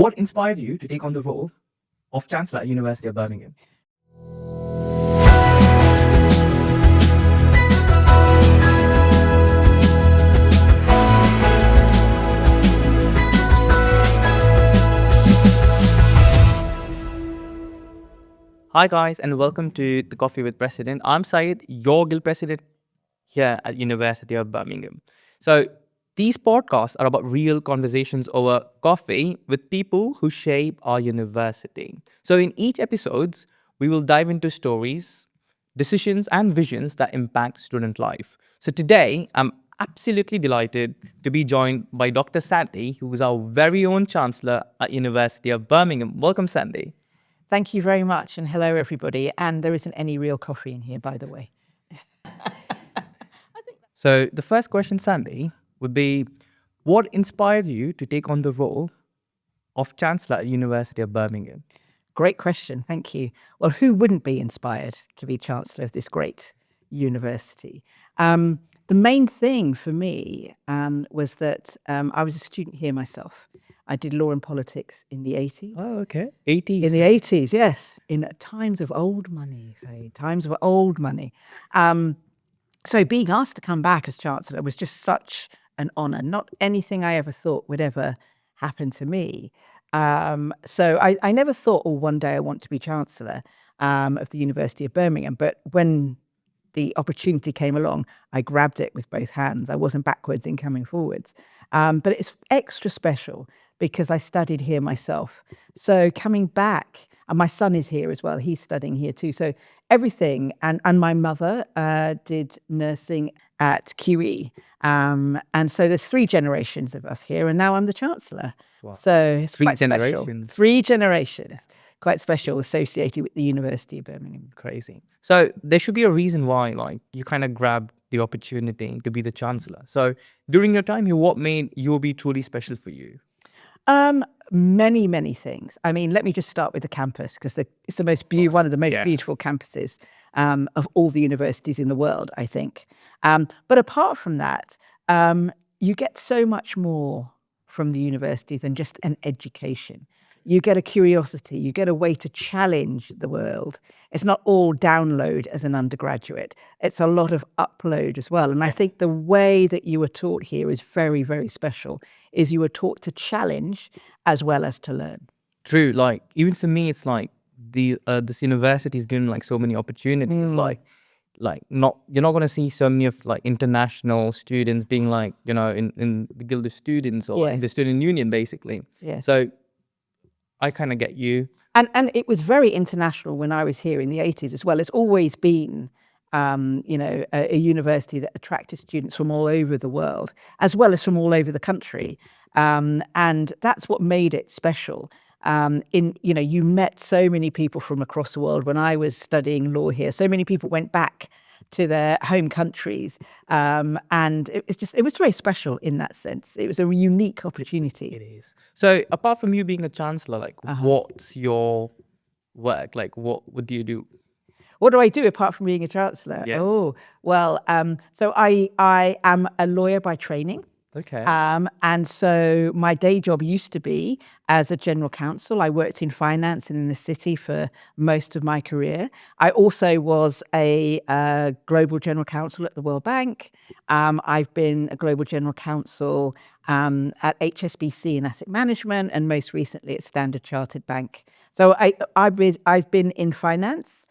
What inspired you to take on the role of Chancellor at University of Birmingham? Hi guys, and welcome to the Coffee with President. I'm Syed, your Guild President here at University of Birmingham. So these podcasts are about real conversations over coffee with people who shape our university. So in each episodes, we will dive into stories, decisions, and visions that impact student life. So today, I'm absolutely delighted to be joined by Dr. Sandie, who is our very own Chancellor at University of Birmingham. Welcome, Sandie. Thank you very much, and hello everybody. And there isn't any real coffee in here, by the way. So the first question, Sandie, would be, what inspired you to take on the role of Chancellor at University of Birmingham? Great question, thank you. Well, who wouldn't be inspired to be Chancellor of this great university? The main thing for me was that I was a student here myself. I did law and politics in the 80s. Oh, okay. 80s. In the 80s, yes. In times of old money, times of old money. So being asked to come back as Chancellor was just such an honour. Not anything I ever thought would ever happen to me. So I never thought, oh, one day I want to be Chancellor of the University of Birmingham. But when the opportunity came along, I grabbed it with both hands. I wasn't backwards in coming forwards. But it's extra special because I studied here myself. So coming back, and my son is here as well. He's studying here too. So everything, and my mother did nursing at QE. And so there's 3 generations of us here, and now I'm the Chancellor. Wow. So it's 3 quite generations. Special. 3 generations. Quite special, associated with the University of Birmingham. Crazy. So there should be a reason why, like, you kind of grabbed the opportunity to be the Chancellor. So during your time here, what made UOB truly special for you? Many things. I mean, let me just start with the campus, because it's the most one of the most beautiful campuses of all the universities in the world, I think. But apart from that, you get so much more from the university than just an education. You get a curiosity, you get a way to challenge the world. It's not all download as an undergraduate. It's a lot of upload as well. And I think the way that you were taught here is very, very special, is you were taught to challenge as well as to learn. True. Like, even for me, it's like this university is giving like so many opportunities. Like you're not going to see so many of like international students being like, you know, in the Guild of Students or in the student union, basically. Yes. So I kind of get you. And it was very international when I was here in the 80s as well. It's always been, a university that attracted students from all over the world, as well as from all over the country. And that's what made it special. You met so many people from across the world. When I was studying law here, so many people went back to their home countries. And it was very special in that sense. It was a unique opportunity. It is. So apart from you being a Chancellor, like what's your work? Like what do you do? What do I do apart from being a Chancellor? Yeah. Oh, well, so I am a lawyer by training. Okay. And so my day job used to be as a general counsel. I worked in finance and in the city for most of my career. I also was a global general counsel at the World Bank. I've been a global general counsel at HSBC in asset management, and most recently at Standard Chartered Bank. So I've been in finance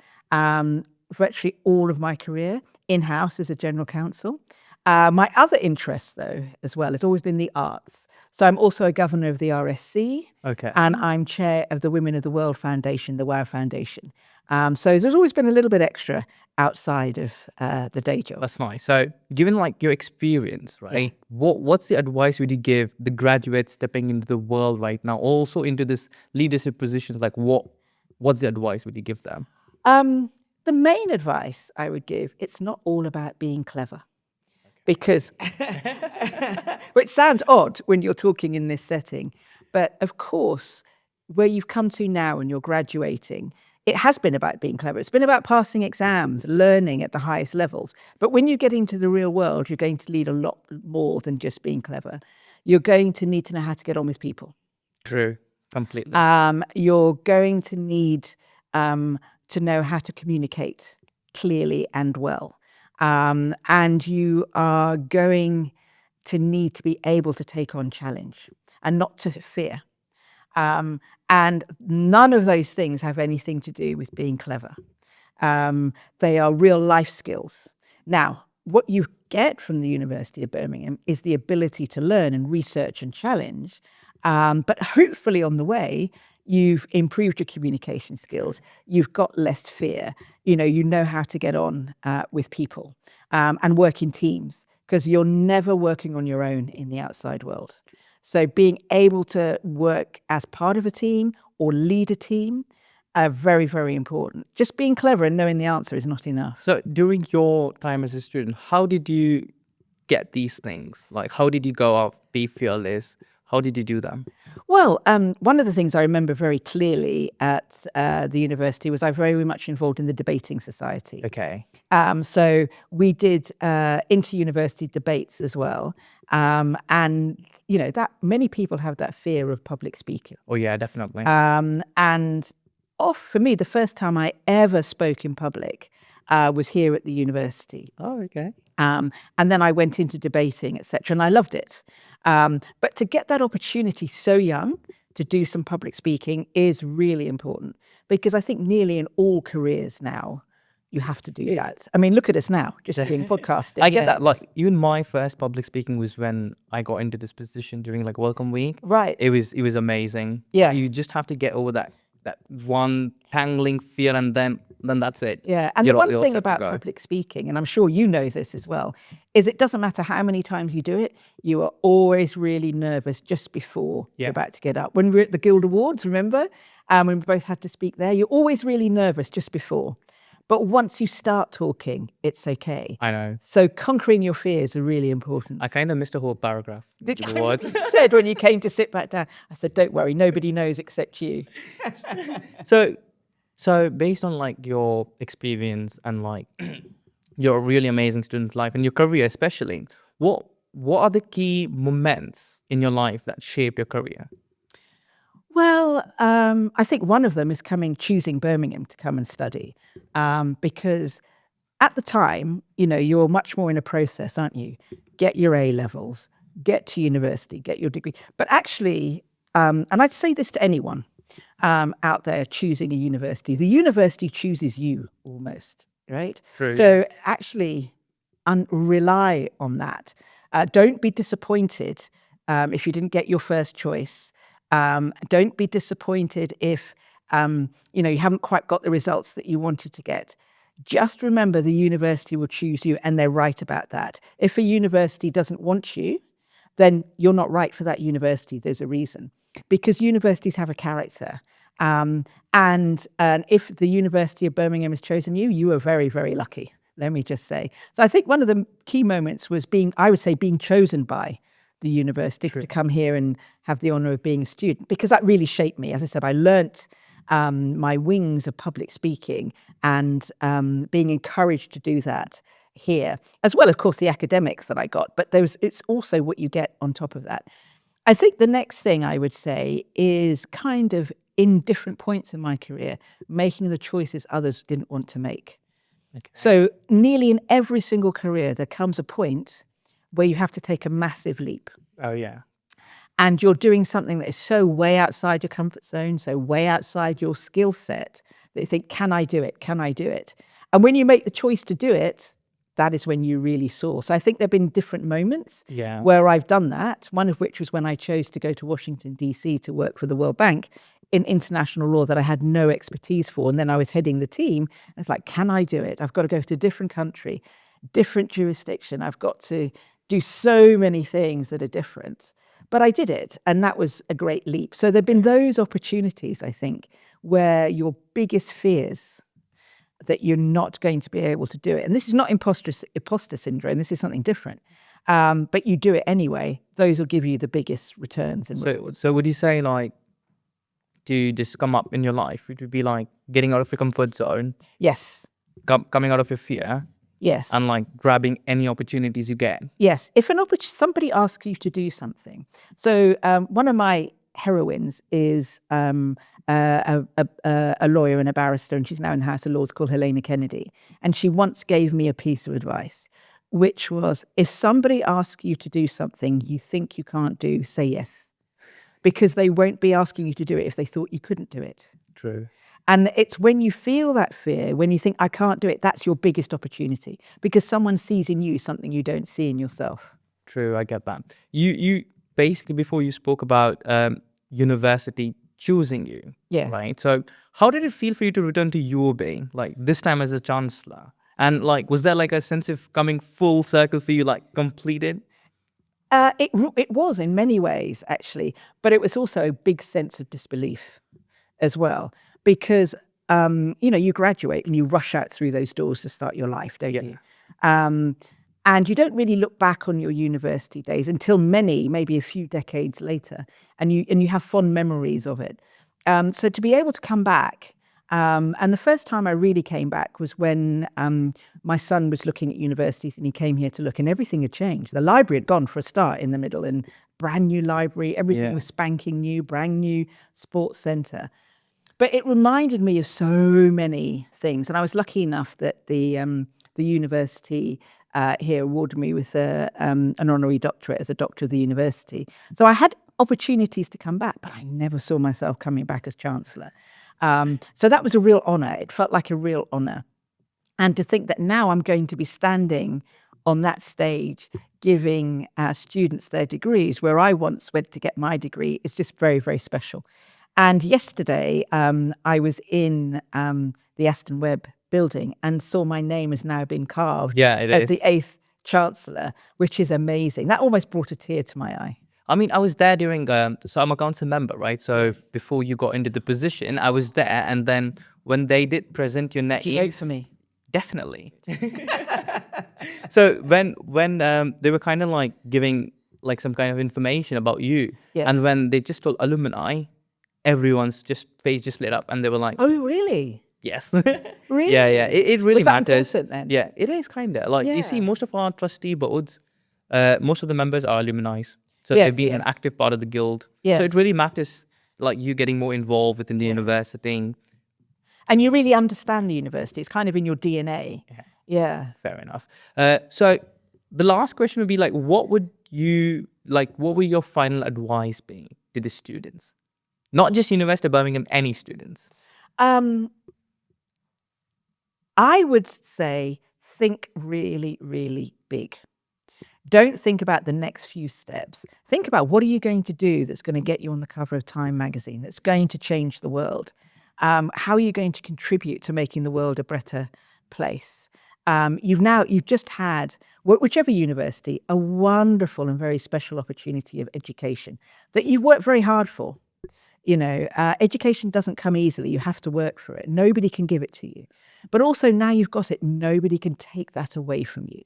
virtually all of my career, in-house as a general counsel. My other interest, though, as well, has always been the arts. So I'm also a governor of the RSC. Okay. And I'm chair of the Women of the World Foundation, the WOW Foundation. So there's always been a little bit extra outside of the day job. That's nice. So given like your experience, right, what's the advice would you give the graduates stepping into the world right now, also into this leadership positions? Like what's the advice would you give them? The main advice I would give, it's not all about being clever. Because, which sounds odd when you're talking in this setting, but of course, where you've come to now and you're graduating, it has been about being clever. It's been about passing exams, learning at the highest levels. But when you get into the real world, you're going to need a lot more than just being clever. You're going to need to know how to get on with people. True. Completely. You're going to need to know how to communicate clearly and well. And you are going to need to be able to take on challenge and not to fear. And none of those things have anything to do with being clever. They are real life skills. Now, what you get from the University of Birmingham is the ability to learn and research and challenge. But hopefully on the way, you've improved your communication skills. You've got less fear. You know how to get on with people and work in teams, because you're never working on your own in the outside world. So being able to work as part of a team or lead a team are very, very important. Just being clever and knowing the answer is not enough. So during your time as a student, how did you get these things? Like, how did you go out, be fearless? How did you do them? Well, one of the things I remember very clearly at the university was I was very much involved in the debating society. Okay. So we did inter-university debates as well. And, that many people have that fear of public speaking. Oh, yeah, definitely. And for me, the first time I ever spoke in public was here at the university. Oh, okay. And then I went into debating, etc., and I loved it. But to get that opportunity so young to do some public speaking is really important, because I think nearly in all careers now, you have to do that. I mean, look at us now, just doing podcasting. I get that. Like, even my first public speaking was when I got into this position during like Welcome Week. Right. It was amazing. Yeah. You just have to get over that one tangling fear, and then that's it. Yeah, and You're the all- one you're all thing set to about go. public speaking, and I'm sure you know this as well, is it doesn't matter how many times you do it, you are always really nervous just before Yeah. you're about to get up. When we were at the Guild Awards, remember, when we both had to speak there, you're always really nervous just before. But once you start talking, it's okay. I know. So conquering your fears are really important. I kind of missed a whole paragraph. Did with you? the words. You said when you came to sit back down, I said, don't worry, nobody knows except you. So based on like your experience and like your really amazing student life and your career especially, what are the key moments in your life that shape your career? Well, I think one of them is choosing Birmingham to come and study, because at the time, you're much more in a process, aren't you? Get your A levels, get to university, get your degree. But actually, and I'd say this to anyone out there choosing a university, the university chooses you almost, right? True. So actually, rely on that. Don't be disappointed if you didn't get your first choice. Don't be disappointed if you haven't quite got the results that you wanted to get. Just remember, the university will choose you, and they're right about that. If a university doesn't want you, then you're not right for that university. There's a reason, because universities have a character. And if the University of Birmingham has chosen you, you are very, very lucky, let me just say. So I think one of the key moments was being chosen by the university to come here and have the honour of being a student, because that really shaped me. As I said, I learnt my wings of public speaking and being encouraged to do that here, as well, of course, the academics that I got. But it's also what you get on top of that. I think the next thing I would say is kind of in different points in my career, making the choices others didn't want to make. Okay. So nearly in every single career, there comes a point where you have to take a massive leap. Oh, yeah. And you're doing something that is so way outside your comfort zone, so way outside your skill set, that you think, can I do it? Can I do it? And when you make the choice to do it, that is when you really soar. So I think there have been different moments where I've done that, one of which was when I chose to go to Washington, D.C. to work for the World Bank in international law that I had no expertise for. And then I was heading the team. And it's like, can I do it? I've got to go to a different country, different jurisdiction. I've got to do so many things that are different. But I did it, and that was a great leap. So there have been those opportunities, I think, where your biggest fears that you're not going to be able to do it. And this is not imposter syndrome. This is something different. But you do it anyway. Those will give you the biggest returns and rewards. So would you say, like, to just come up in your life, it would be like getting out of your comfort zone, Yes. coming out of your fear, Yes. and like grabbing any opportunities you get? Yes. If somebody asks you to do something. So one of my heroines is a lawyer and a barrister, and she's now in the House of Lords, called Helena Kennedy. And she once gave me a piece of advice, which was, if somebody asks you to do something you think you can't do, say yes. Because they won't be asking you to do it if they thought you couldn't do it. True. And it's when you feel that fear, when you think, I can't do it, that's your biggest opportunity, because someone sees in you something you don't see in yourself. True, I get that. You basically, before you spoke about university choosing you, Yes. right? So how did it feel for you to return to UOB, like this time as a chancellor? And like, was there like a sense of coming full circle for you, like completed? It was in many ways, actually, but it was also a big sense of disbelief as well, because you graduate and you rush out through those doors to start your life, don't you? And you don't really look back on your university days until maybe a few decades later, and you have fond memories of it. So to be able to come back, and the first time I really came back was when my son was looking at universities, and he came here to look, and everything had changed. The library had gone for a start in the middle, and brand new library, everything was spanking new, brand new sports centre. But it reminded me of so many things, and I was lucky enough that the university here awarded me with an honorary doctorate as a doctor of the university. So I had opportunities to come back, but I never saw myself coming back as chancellor. So that was a real honour. It felt like a real honour. And to think that now I'm going to be standing on that stage giving students their degrees, where I once went to get my degree, is just very, very special. And yesterday, I was in the Aston Webb building and saw my name has now been carved as the 8th Chancellor, which is amazing. That almost brought a tear to my eye. I mean, I was there during, so I'm a council member, right? So before you got into the position, I was there. And then when they did present your name. Did you vote for me? Definitely. So when they were kind of like giving like some kind of information about you, and when they just told alumni, everyone's face just lit up, and they were like, "Oh, really? Yes." Really? Yeah. It really Was that matters. important then? Yeah, it is kind of like you see most of our trustee boards, most of the members are alumni, so they've been an active part of the guild. So it really matters, like you getting more involved within the university. And you really understand the university. It's kind of in your DNA. Yeah. Fair enough. So the last question would be like, what would your final advice be to the students? Not just University of Birmingham, any students. I would say think really, really big. Don't think about the next few steps. Think about, what are you going to do that's going to get you on the cover of Time magazine, that's going to change the world? How are you going to contribute to making the world a better place? You've just had, whichever university, a wonderful and very special opportunity of education that you've worked very hard for. Education doesn't come easily. You have to work for it. Nobody can give it to you. But also now you've got it, nobody can take that away from you.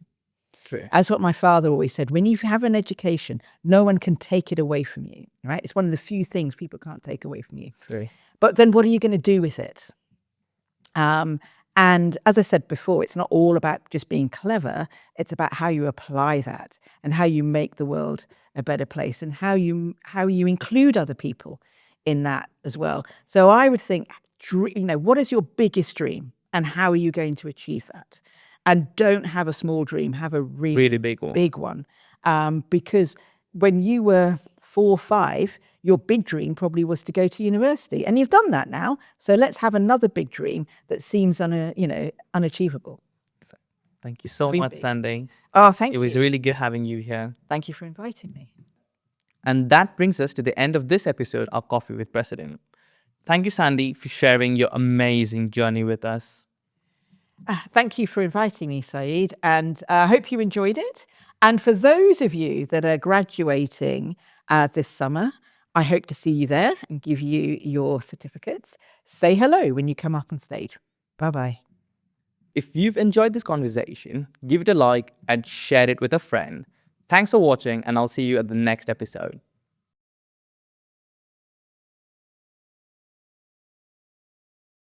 True. That's what my father always said. When you have an education, no one can take it away from you, right? It's one of the few things people can't take away from you. True. But then what are you going to do with it? And as I said before, it's not all about just being clever. It's about how you apply that and how you make the world a better place, and how you include other people in that as well. So I would think, what is your biggest dream, and how are you going to achieve that? And don't have a small dream, have a really big one. Because when you were 4 or 5, your big dream probably was to go to university, and you've done that now. So let's have another big dream that seems unachievable. Thank you so much, Sandie. Oh, thank you. It was really good having you here. Thank you for inviting me. And that brings us to the end of this episode of Coffee with President. Thank you, Sandie, for sharing your amazing journey with us. Thank you for inviting me, Syed, and I hope you enjoyed it. And for those of you that are graduating this summer, I hope to see you there and give you your certificates. Say hello when you come up on stage. Bye-bye. If you've enjoyed this conversation, give it a like and share it with a friend. Thanks for watching, and I'll see you at the next episode.